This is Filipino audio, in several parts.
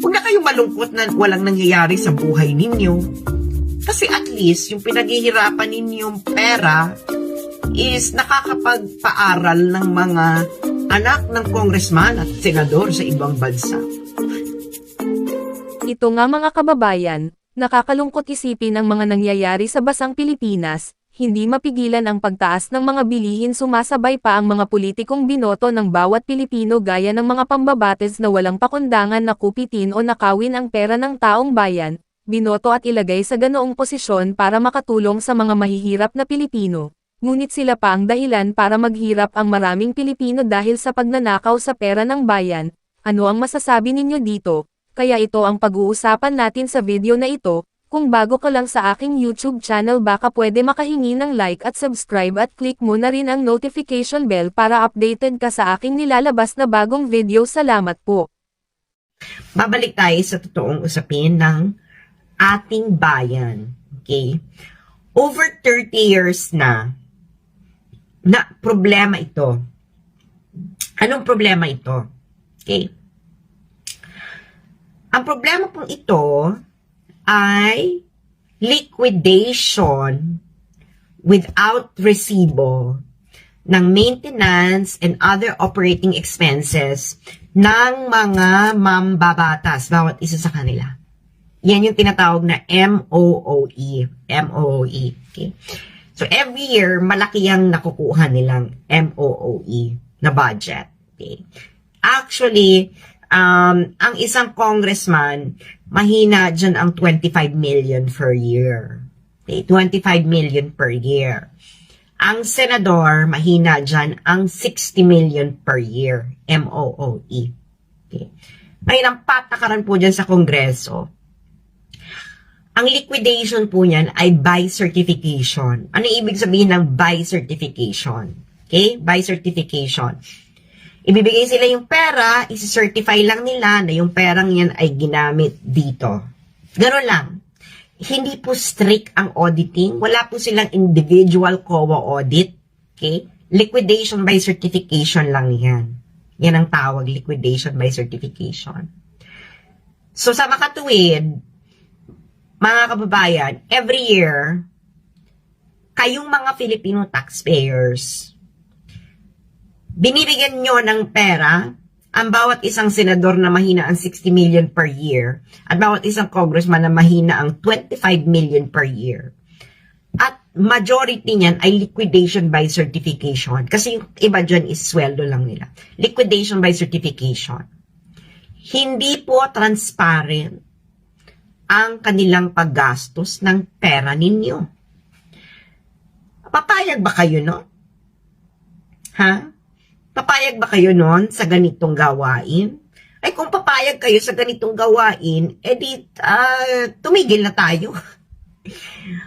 Huwag na kayong malungkot na walang nangyayari sa buhay ninyo. Kasi at least, yung pinaghihirapan ninyong pera is nakakapagpaaral ng mga anak ng congressman at senador sa ibang bansa. Ito nga mga kababayan, nakakalungkot isipin ang mga nangyayari sa basang Pilipinas, hindi mapigilan ang pagtaas ng mga bilihin, sumasabay pa ang mga politikong binoto ng bawat Pilipino gaya ng mga pambabates na walang pakundangan na kupitin o nakawin ang pera ng taong bayan, binoto at ilagay sa ganoong posisyon para makatulong sa mga mahihirap na Pilipino. Ngunit sila pa ang dahilan para maghirap ang maraming Pilipino dahil sa pagnanakaw sa pera ng bayan. Ano ang masasabi ninyo dito? Kaya ito ang pag-uusapan natin sa video na ito. Kung bago ka lang sa aking YouTube channel, baka pwede makahingi ng like at subscribe at click mo na rin ang notification bell para updated ka sa aking nilalabas na bagong video. Salamat po. Babalik tayo sa totoong usapin ng ating bayan. Okay? Over 30 years na problema ito. Anong problema ito? Okay? Ang problema pong ito ay liquidation without resibo ng maintenance and other operating expenses ng mga mambabatas, bawat isa sa kanila. Yan yung tinatawag na MOOE. MOOE. Okay? So, every year, malaki ang nakukuha nilang MOOE na budget. Okay? Actually, ang isang congressman, mahina dyan ang 25 million per year. Okay? 25 million per year. Ang senador, mahina dyan ang 60 million per year. MOOE. Okay? Ngayon, ang patakaran po dyan sa Kongreso, ang liquidation po niyan ay by certification. Ano ibig sabihin ng by certification? Okay? By certification. Ibibigay sila yung pera, isi-certify lang nila na yung perang yan ay ginamit dito. Gano'n lang. Hindi po strict ang auditing. Wala po silang individual COA audit. Okay? Liquidation by certification lang yan. Yan ang tawag, liquidation by certification. So sa makatuwid, mga kababayan, every year, kayong mga Filipino taxpayers, binibigyan nyo ng pera ang bawat isang senador na mahina ang 60 million per year at bawat isang congressman na mahina ang 25 million per year. At majority niyan ay liquidation by certification. Kasi yung iba dyan is sweldo lang nila. Liquidation by certification. Hindi po transparent ang kanilang paggastos ng pera ninyo. Papayag ba kayo, no? Ha? Papayag ba kayo nun sa ganitong gawain? Ay kung papayag kayo sa ganitong gawain, edi tumigil na tayo.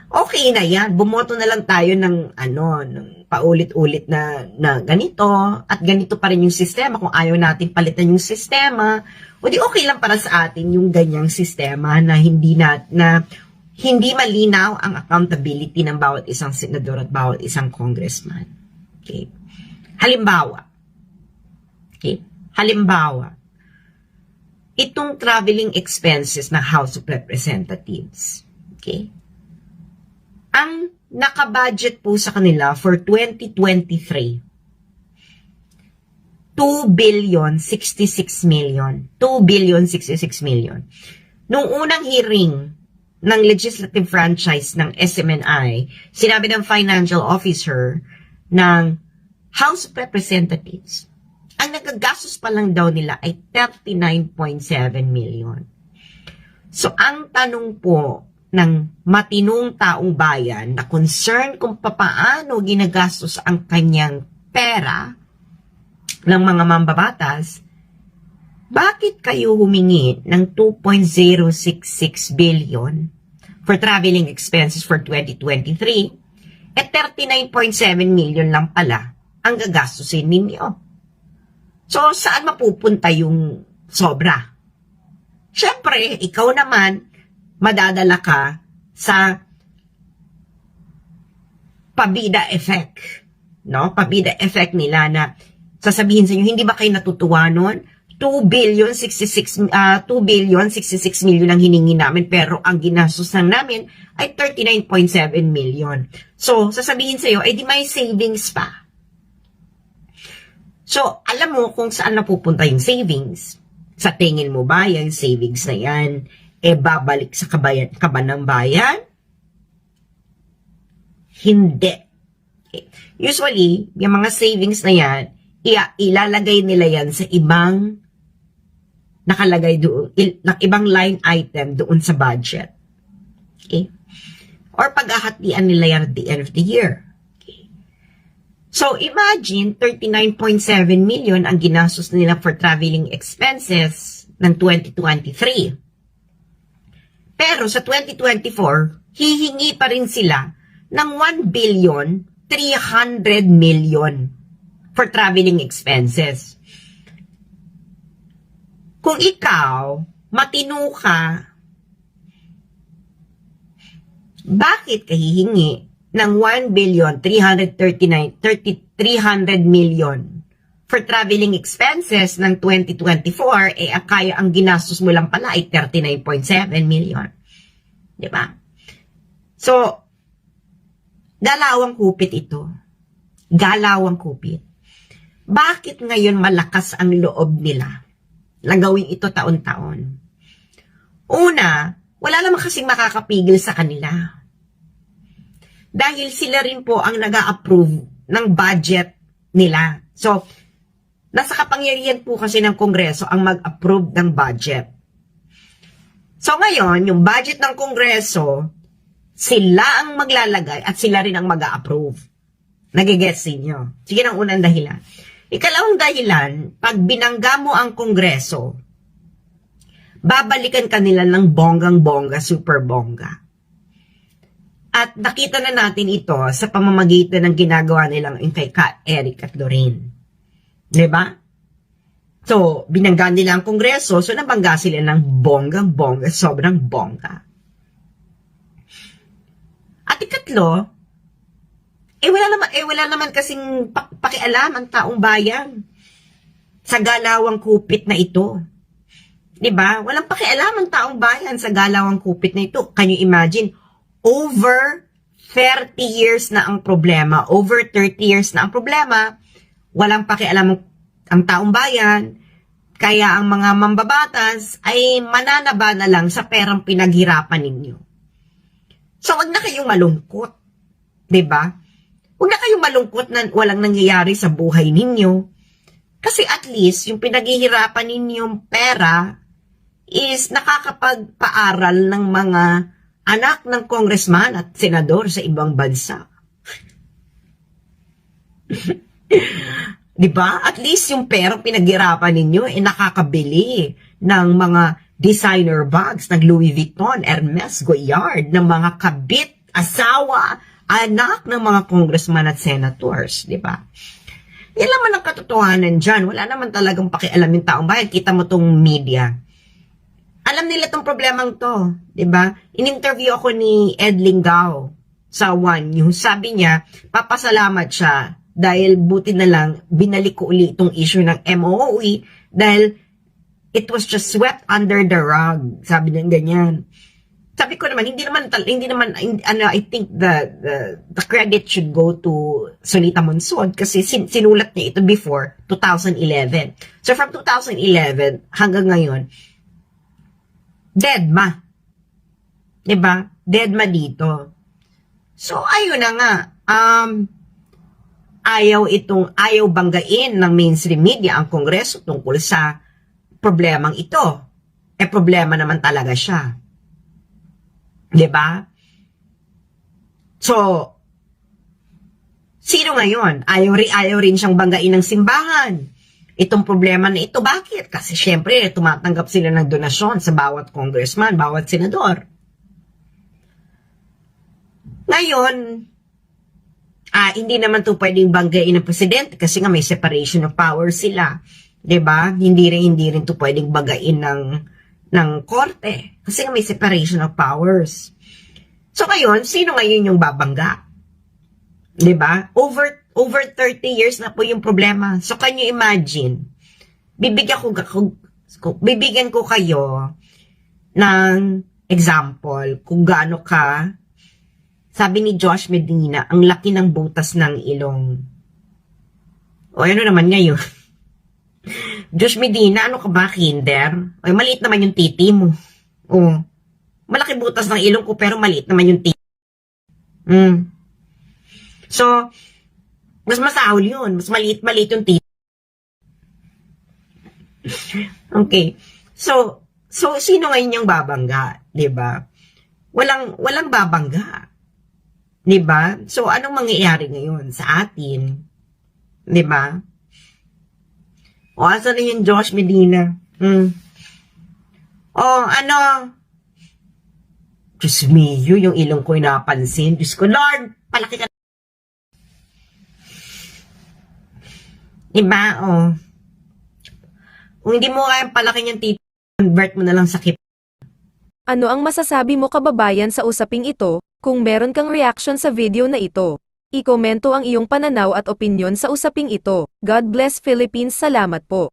Okay na yan. Bumoto na lang tayo ng ng paulit-ulit na ganito at ganito pa rin yung sistema. Kung ayaw natin palitan yung sistema, o di okay lang para sa atin yung ganyang sistema na hindi malinaw ang accountability ng bawat isang senador at bawat isang congressman. Okay? Halimbawa, itong traveling expenses ng House of Representatives. Okay? Ang nakabudget po sa kanila for 2023, 2,066 million. 2,066 million. Nung unang hearing ng legislative franchise ng SMNI, sinabi ng financial officer ng House of Representatives, ang nagagastos pa lang daw nila ay 39.7 million. So, ang tanong po ng matinong taong bayan na concern kung papaano ginagastos ang kanyang pera ng mga mambabatas, bakit kayo humingi ng 2.066 billion for traveling expenses for 2023 at 39.7 million lang pala ang gagastusin ninyo? So, saan mapupunta yung sobra? Siyempre, ikaw naman, madadala ka sa pabida effect. No? Pabida effect nila na sasabihin sa inyo, hindi ba kayo natutuwa nun? 2 billion 66 million ang hiningi namin, pero ang ginastos lang namin ay 39.7 million. So, sasabihin sa'yo, di may savings pa. So, alam mo kung saan napupunta yung savings. Sa tingin mo ba, yung savings na yan, babalik sa kaban ng bayan? Hindi. Usually, yung mga savings na yan, ilalagay nila yan sa ibang nakalagay doon, ibang line item doon sa budget. Okay? Or paghahatian nila yan at the end of the year. Okay? So, imagine, 39.7 million ang ginastos nila for traveling expenses ng 2023. Pero sa 2024, hihingi pa rin sila ng 1,300,000,000 for traveling expenses. Kung ikaw, matino ka, bakit ka hihingi ng 1,300,000,000 for traveling expenses ng 2024, kaya ang ginastos mo lang pala ay 39.7 million. Diba? So, galawang kupit ito. Galawang kupit. Bakit ngayon malakas ang loob nila na gawin ito taon-taon? Una, wala naman kasing makakapigil sa kanila. Dahil sila rin po ang nag-a-approve ng budget nila. So, nasa kapangyarihan po kasi ng Kongreso ang mag-approve ng budget. So, ngayon, yung budget ng Kongreso, sila ang maglalagay at sila rin ang mag-a-approve. Nagigets ninyo? Sige ng unang dahilan. Ikalawang dahilan, pag binangga mo ang Kongreso, babalikan kanila ng bonggang-bongga, super bongga. At nakita na natin ito sa pamamagitan ng ginagawa nilang kay Eric at Doreen. Diba? So, binangga nila ang Kongreso, so nabangga sila ng bonggang-bongga, sobrang bongga. At ikatlo, wala naman kasing pakialam ang taong bayan sa galawang kupit na ito. 'Di ba? Walang pakialam ang taong bayan sa galawang kupit na ito. Can you imagine? Over 30 years na ang problema. Over 30 years na ang problema. Walang pakialam ang taong bayan. Kaya ang mga mambabatas ay mananaba na lang sa perang pinaghirapan ninyo. So, wag na kayong malungkot. 'Di ba? Huwag na kayong malungkot na walang nangyayari sa buhay ninyo. Kasi at least, yung pinaghihirapan ninyong pera is nakakapagpaaral ng mga anak ng congressman at senador sa ibang bansa. Diba? At least yung perang pinaghirapan ninyo nakakabili ng mga designer bags ng Louis Vuitton, Hermes, Goyard, ng mga kabit, asawa, anak ng mga congressman at senators, di ba? Yan naman ang katotohanan dyan. Wala naman talagang pakialam yung taong bayan. Kita mo tong media. Alam nila tong problemang to, di ba? In-interview ako ni Ed Lingao sa One News. Sabi niya, papasalamat siya dahil buti na lang binalik ko uli itong issue ng MOOE dahil it was just swept under the rug. Sabi niya ganyan. Sabi ko naman, hindi naman, I think the credit should go to Solita Monsod kasi sinulat niya ito before 2011. So from 2011 hanggang ngayon, deadma. Diba? Deadma dito. So ayun na nga, ayaw banggain ng mainstream media ang Kongreso tungkol sa problemang ito. Problema naman talaga siya. Diba? So, sino ngayon? Ayaw rin siyang banggain ng simbahan. Itong problema na ito, bakit? Kasi syempre, tumatanggap sila ng donasyon sa bawat congressman, bawat senador. Ngayon, hindi naman ito pwedeng banggain ng presidente kasi nga may separation of power sila. Diba? Hindi rin ito pwedeng banggain ng korte. Kasi may separation of powers. So ngayon, sino ngayon yung babangga? 'Di ba? Over 30 years na po yung problema. So can you imagine? bibigyan ko kayo ng example kung gaano ka, sabi ni Josh Medina, ang laki ng butas ng ilong. O ano naman ngayon? Josh Medina, ano ka ba, kinder? O maliit naman yung titi mo. O, malaki butas ng ilong ko pero maliit naman yung titi. So, mas masahol yun. Mas maliit yung titi. Okay. So sino ngayon yung babangga, 'di ba? Walang babangga. 'Di ba? So anong mangyayari ngayon sa atin? 'Di ba? O asan na yung Josh Medina? O ano? Diyos mio, yung ilong ko napansin. Diyos ko, Lord, palaki ka. 'Di ba? O. Kung hindi mo kayang palakin yung titi, convert mo na lang sa kip. Ano ang masasabi mo kababayan sa usaping ito? Kung meron kang reaction sa video na ito, i-komento ang iyong pananaw at opinyon sa usaping ito. God bless Philippines. Salamat po.